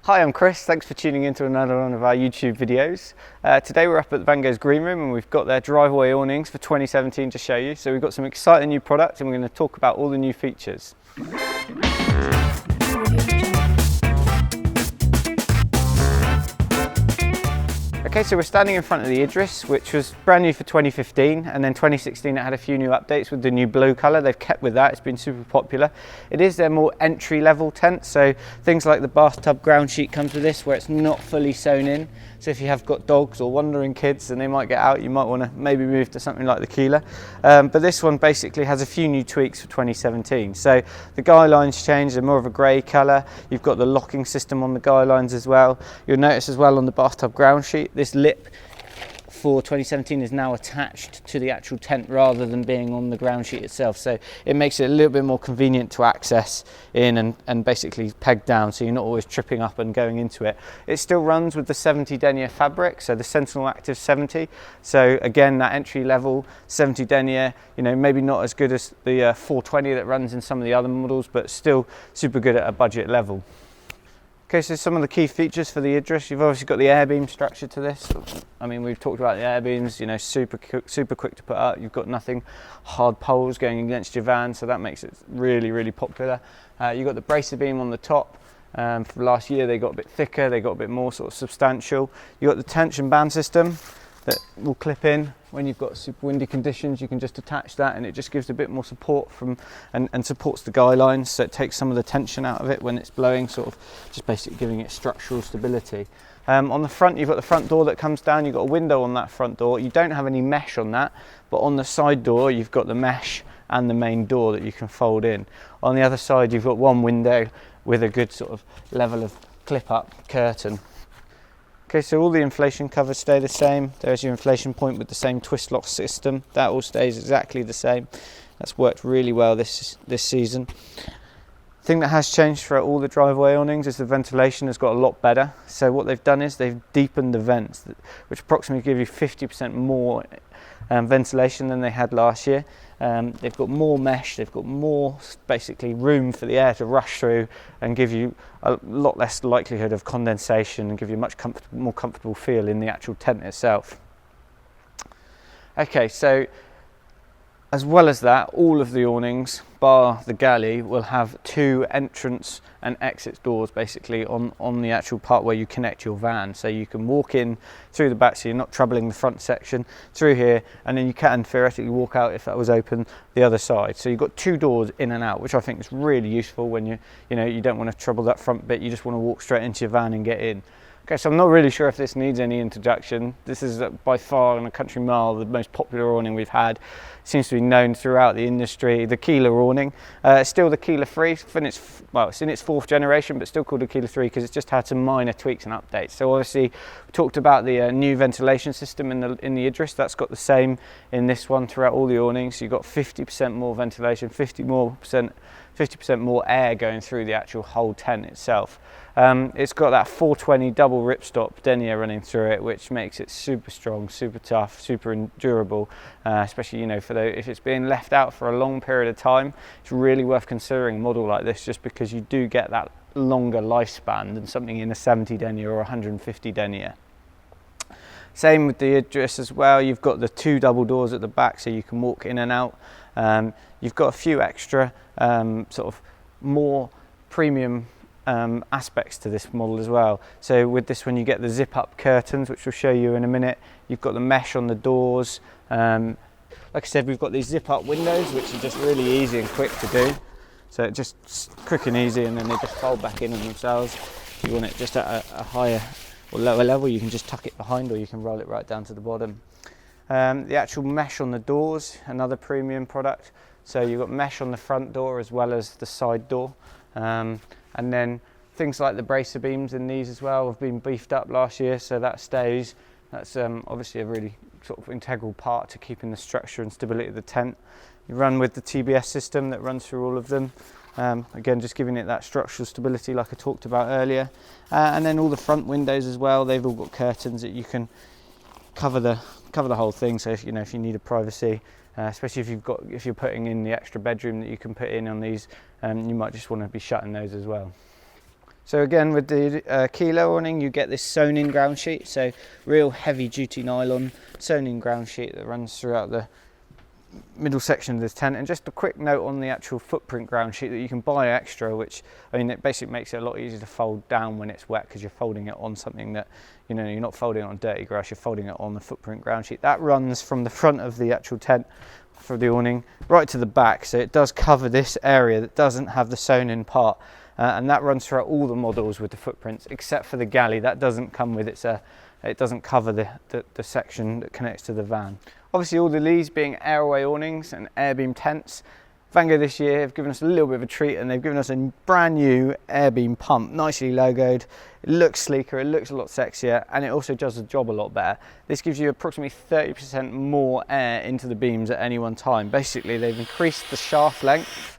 Hi, I'm Chris. Thanks for tuning in to another one of our YouTube videos. Today we're up at Vango's green room and we've got their DriveAway awnings for 2017 to show you. So we've got some exciting new products and we're going to talk about all the new features. Okay, so we're standing in front of the Idris, which was brand new for 2015, and then 2016 it had a few new updates with the new blue colour. They've kept with that, it's been super popular. It is their more entry-level tent, so things like the bathtub ground sheet comes with this, where it's not fully sewn in. So if you have got dogs or wandering kids and they might get out, you might want to maybe move to something like the Keeler. But this one basically has a few new tweaks for 2017. So the guy lines changed, they're more of a grey colour. You've got the locking system on the guy lines as well. You'll notice as well on the bathtub ground sheet, this lip for 2017 is now attached to the actual tent rather than being on the ground sheet itself, so it makes it a little bit more convenient to access in and basically peg down, so you're not always tripping up and going into it. It still runs with the 70 denier fabric, so the Sentinel Active 70, so again that entry level 70 denier, you know, maybe not as good as the 420 that runs in some of the other models, but still super good at a budget level. Okay, so some of the key features for the Idris, you've obviously got the Airbeam structure to this. I mean, we've talked about the Airbeams, you know, super quick to put up. You've got nothing hard poles going against your van, so that makes it really popular. You've got the bracer beam on the top. For last year they got a bit thicker, they got a bit more sort of substantial. You've got the tension band system that will clip in. When you've got super windy conditions, you can just attach that and it just gives a bit more support from and supports the guy lines, so it takes some of the tension out of it when it's blowing, sort of just basically giving it structural stability. On the front, you've got the front door that comes down, you've got a window on that front door. You don't have any mesh on that, but on the side door you've got the mesh and the main door that you can fold in. On the other side you've got one window with a good sort of level of clip up curtain. Okay, so all the inflation covers stay the same. There's your inflation point with the same twist lock system. That all stays exactly the same. That's worked really well this season. The thing that has changed throughout all the DriveAway awnings is the ventilation has got a lot better. So what they've done is they've deepened the vents, which approximately give you 50% more ventilation than they had last year. They've got more mesh, they've got more basically room for the air to rush through and give you a lot less likelihood of condensation and give you a much more comfortable feel in the actual tent itself. Okay, so as well as that, all of the awnings, bar the Galley, will have two entrance and exit doors basically on the actual part where you connect your van. So you can walk in through the back, so you're not troubling the front section, through here, and then you can theoretically walk out if that was open the other side. So you've got two doors in and out, which I think is really useful when you don't want to trouble that front bit, you just want to walk straight into your van and get in. Okay, so I'm not really sure if this needs any introduction. This is by far in a country mile the most popular awning we've had. It seems to be known throughout the industry. The Keeler awning, it's still the Keeler 3. It's in its fourth generation, but still called the Keeler 3 because it's just had some minor tweaks and updates. So obviously, we talked about the new ventilation system in the Idris. That's got the same in this one throughout all the awnings. So you've got 50% more ventilation, 50% more air going through the actual whole tent itself. It's got that 420 double ripstop denier running through it, which makes it super strong, super tough, super durable, especially if it's being left out for a long period of time. It's really worth considering a model like this, just because you do get that longer lifespan than something in a 70 denier or 150 denier. Same with the Idris as well. You've got the two double doors at the back, so you can walk in and out. You've got a few extra sort of more premium aspects to this model as well. So with this one you get the zip up curtains, which we'll show you in a minute. You've got the mesh on the doors. Like I said, we've got these zip up windows, which are just really easy and quick to do. So it's just quick and easy, and then they just fold back in on themselves. If you want it just at a higher or lower level, you can just tuck it behind, or you can roll it right down to the bottom. The actual mesh on the doors, another premium product. So you've got mesh on the front door as well as the side door. And then things like the bracer beams in these as well have been beefed up last year, so that stays. That's obviously a really sort of integral part to keeping the structure and stability of the tent. You run with the TBS system that runs through all of them. Again, just giving it that structural stability like I talked about earlier. And then all the front windows as well, they've all got curtains that you can cover the whole thing. So if you need a privacy, especially if you're putting in the extra bedroom that you can put in on these, you might just want to be shutting those as well. So again, with the Kilo awning, you get this sewn in ground sheet, so real heavy duty nylon sewn in ground sheet that runs throughout the middle section of this tent. And just a quick note on the actual footprint ground sheet that you can buy extra, which, I mean, it basically makes it a lot easier to fold down when it's wet, because you're folding it on something that, you know, you're not folding it on dirty grass, you're folding it on the footprint ground sheet. That runs from the front of the actual tent for the awning right to the back, so it does cover this area that doesn't have the sewn in part. And that runs throughout all the models with the footprints, except for the Galley. That doesn't come with it doesn't cover the section that connects to the van. Obviously, all the leads being AirAway awnings and Airbeam tents. Vango this year have given us a little bit of a treat, and they've given us a brand new Airbeam pump, nicely logoed. It looks sleeker, it looks a lot sexier, and it also does the job a lot better. This gives you approximately 30% more air into the beams at any one time. Basically, they've increased the shaft length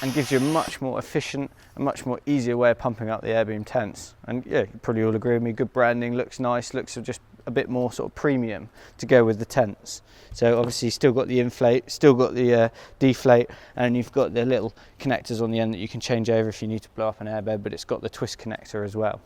and gives you a much more efficient and much more easier way of pumping up the Airbeam tents. And yeah, you probably all agree with me, good branding, looks nice, looks just a bit more sort of premium to go with the tents. So obviously still got the inflate, still got the deflate, and you've got the little connectors on the end that you can change over if you need to blow up an airbed, but it's got the twist connector as well.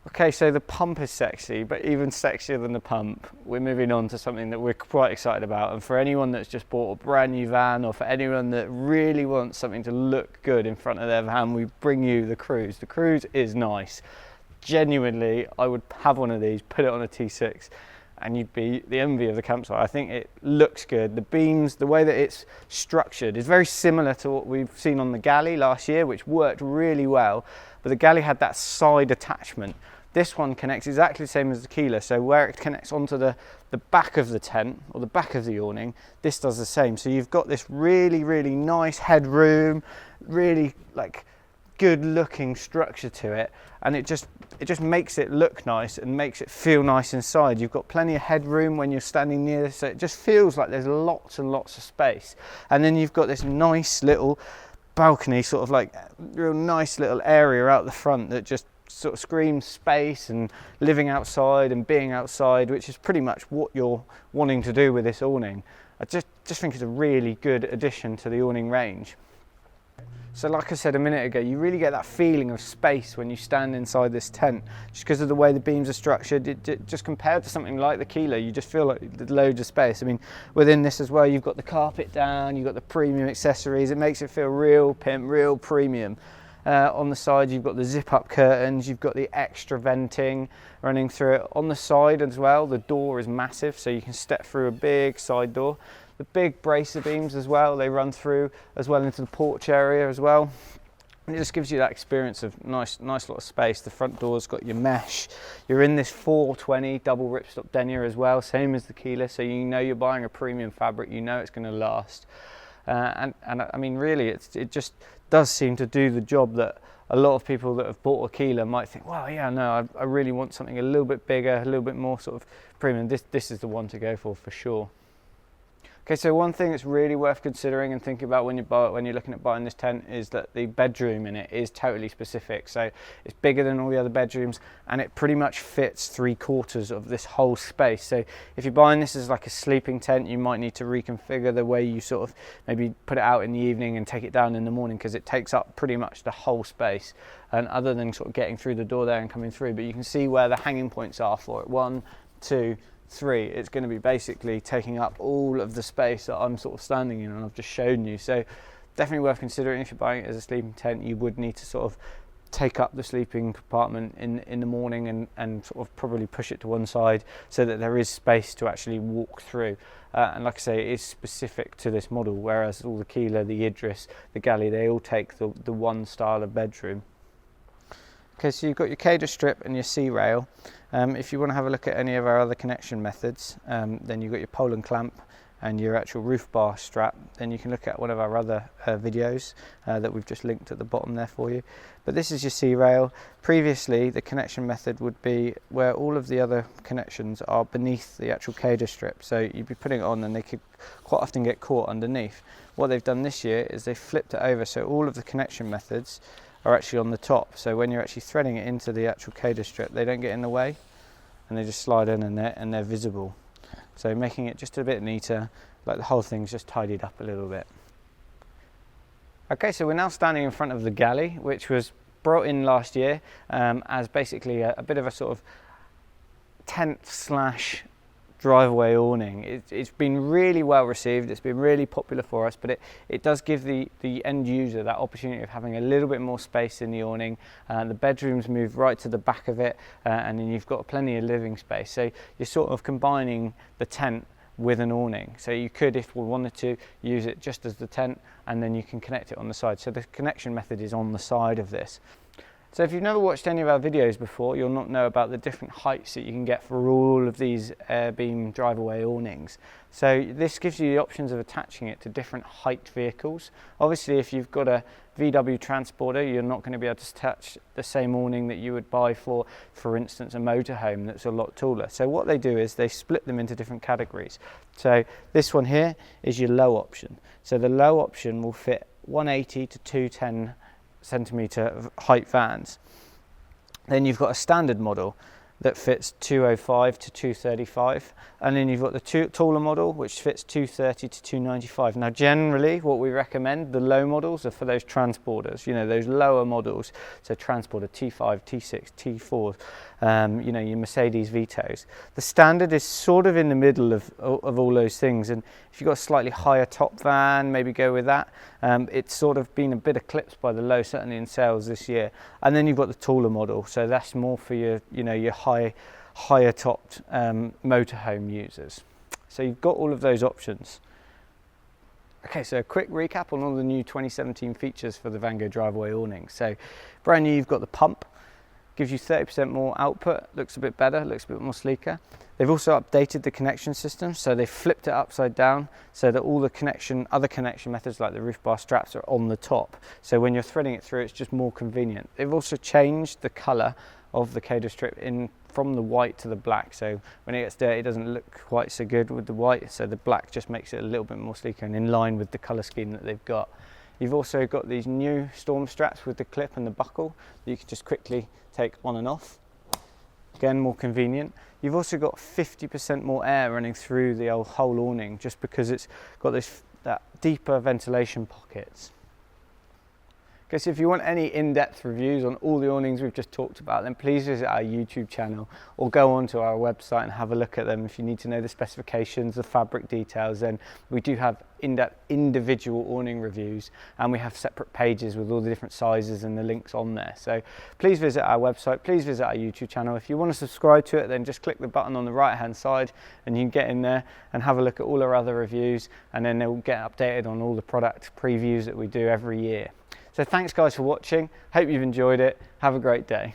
Okay, so the pump is sexy, but even sexier than the pump, we're moving on to something that we're quite excited about. And for anyone that's just bought a brand new van, or for anyone that really wants something to look good in front of their van, we bring you the Cruze. The Cruze is nice. Genuinely, I would have one of these, put it on a T6, and you'd be the envy of the campsite. I think it looks good. The beams, the way that it's structured is very similar to what we've seen on the Galley last year, which worked really well. But the Galley had that side attachment. This one connects exactly the same as the Kilo, so where it connects onto the back of the tent, or the back of the awning, this does the same. So you've got this really, really nice headroom, really like good looking structure to it, and it just makes it look nice and makes it feel nice inside. You've got plenty of headroom when you're standing near this, so it just feels like there's lots and lots of space. And then you've got this nice little balcony, sort of like real nice little area out the front that just sort of screams space and living outside and being outside, which is pretty much what you're wanting to do with this awning. I just think it's a really good addition to the awning range. So like I said a minute ago, you really get that feeling of space when you stand inside this tent, just because of the way the beams are structured. Just compared to something like the Kilo, you just feel like there's loads of space. I mean, within this as well, you've got the carpet down, you've got the premium accessories. It makes it feel real pimp, real premium. On the side, you've got the zip-up curtains, you've got the extra venting running through it. On the side as well, the door is massive, so you can step through a big side door. The big bracer beams as well, they run through as well into the porch area as well. And it just gives you that experience of nice lot of space. The front door's got your mesh. You're in this 420 double ripstop denier as well, same as the Kilo, so you know you're buying a premium fabric, you know it's going to last. And I mean, really, it just does seem to do the job that a lot of people that have bought a Kilo might think, well, yeah, no, I really want something a little bit bigger, a little bit more sort of premium. This is the one to go for sure. Okay, so one thing that's really worth considering and thinking about when you're looking at buying this tent is that the bedroom in it is totally specific. So it's bigger than all the other bedrooms, and it pretty much fits 3/4 of this whole space. So if you're buying this as like a sleeping tent, you might need to reconfigure the way you sort of maybe put it out in the evening and take it down in the morning, because it takes up pretty much the whole space. And other than sort of getting through the door there and coming through, but you can see where the hanging points are for it. 1, 2, 3, it's going to be basically taking up all of the space that I'm sort of standing in and I've just shown you. So definitely worth considering. If you're buying it as a sleeping tent, you would need to sort of take up the sleeping compartment in the morning and sort of probably push it to one side so that there is space to actually walk through. And like I say, it is specific to this model, whereas all the Kilo, the Idris, the Galley, they all take the one style of bedroom. Okay, so you've got your cater strip and your C-rail. If you want to have a look at any of our other connection methods, then you've got your pole and clamp and your actual roof bar strap. Then you can look at one of our other videos that we've just linked at the bottom there for you. But this is your C-rail. Previously, the connection method would be where all of the other connections are beneath the actual cater strip. So you'd be putting it on and they could quite often get caught underneath. What they've done this year is they've flipped it over, so all of the connection methods are actually on the top, so when you're actually threading it into the actual cater strip, they don't get in the way and they just slide in and they're visible, so making it just a bit neater, like the whole thing's just tidied up a little bit. Okay, so we're now standing in front of the Galley, which was brought in last year as basically a bit of a sort of tent slash DriveAway awning. It's been really well received, it's been really popular for us, but it does give the end user that opportunity of having a little bit more space in the awning. The bedrooms move right to the back of it, and then you've got plenty of living space. So you're sort of combining the tent with an awning. So you could, if we wanted to, use it just as the tent, and then you can connect it on the side. So the connection method is on the side of this. So if you've never watched any of our videos before, you'll not know about the different heights that you can get for all of these Airbeam DriveAway awnings. So this gives you the options of attaching it to different height vehicles. Obviously, if you've got a VW transporter, you're not going to be able to attach the same awning that you would buy for instance, a motorhome that's a lot taller. So what they do is they split them into different categories. So this one here is your low option. So the low option will fit 180 to 210 centimetre height vans. Then you've got a standard model that fits 205 to 235, and then you've got the taller model which fits 230 to 295. Now generally what we recommend, the low models are for those transporters, you know, those lower models, so transporter T5, T6, T4, you know, your Mercedes Vitos. The standard is sort of in the middle of all those things, and if you've got a slightly higher top van, maybe go with that. It's sort of been a bit eclipsed by the low, certainly in sales this year. And then you've got the taller model, so that's more for your, you know, your higher topped motorhome users. So you've got all of those options. Okay, so a quick recap on all the new 2017 features for the Vango DriveAway awning. So brand new, you've got the pump, gives you 30% more output, looks a bit better, looks a bit more sleeker. They've also updated the connection system, so they flipped it upside down so that all the other connection methods like the roof bar straps are on the top. So when you're threading it through, it's just more convenient. They've also changed the colour of the coda strip from the white to the black, so when it gets dirty it doesn't look quite so good with the white, so the black just makes it a little bit more sleeker and in line with the colour scheme that they've got. You've also got these new storm straps with the clip and the buckle that you can just quickly take on and off. Again, more convenient. You've also got 50% more air running through the whole awning just because it's got that deeper ventilation pockets. Okay, so if you want any in-depth reviews on all the awnings we've just talked about, then please visit our YouTube channel or go onto our website and have a look at them. If you need to know the specifications, the fabric details, then we do have in-depth individual awning reviews, and we have separate pages with all the different sizes and the links on there. So please visit our website, please visit our YouTube channel. If you want to subscribe to it, then just click the button on the right hand side and you can get in there and have a look at all our other reviews, and then they'll get updated on all the product previews that we do every year. So thanks guys for watching, hope you've enjoyed it, have a great day.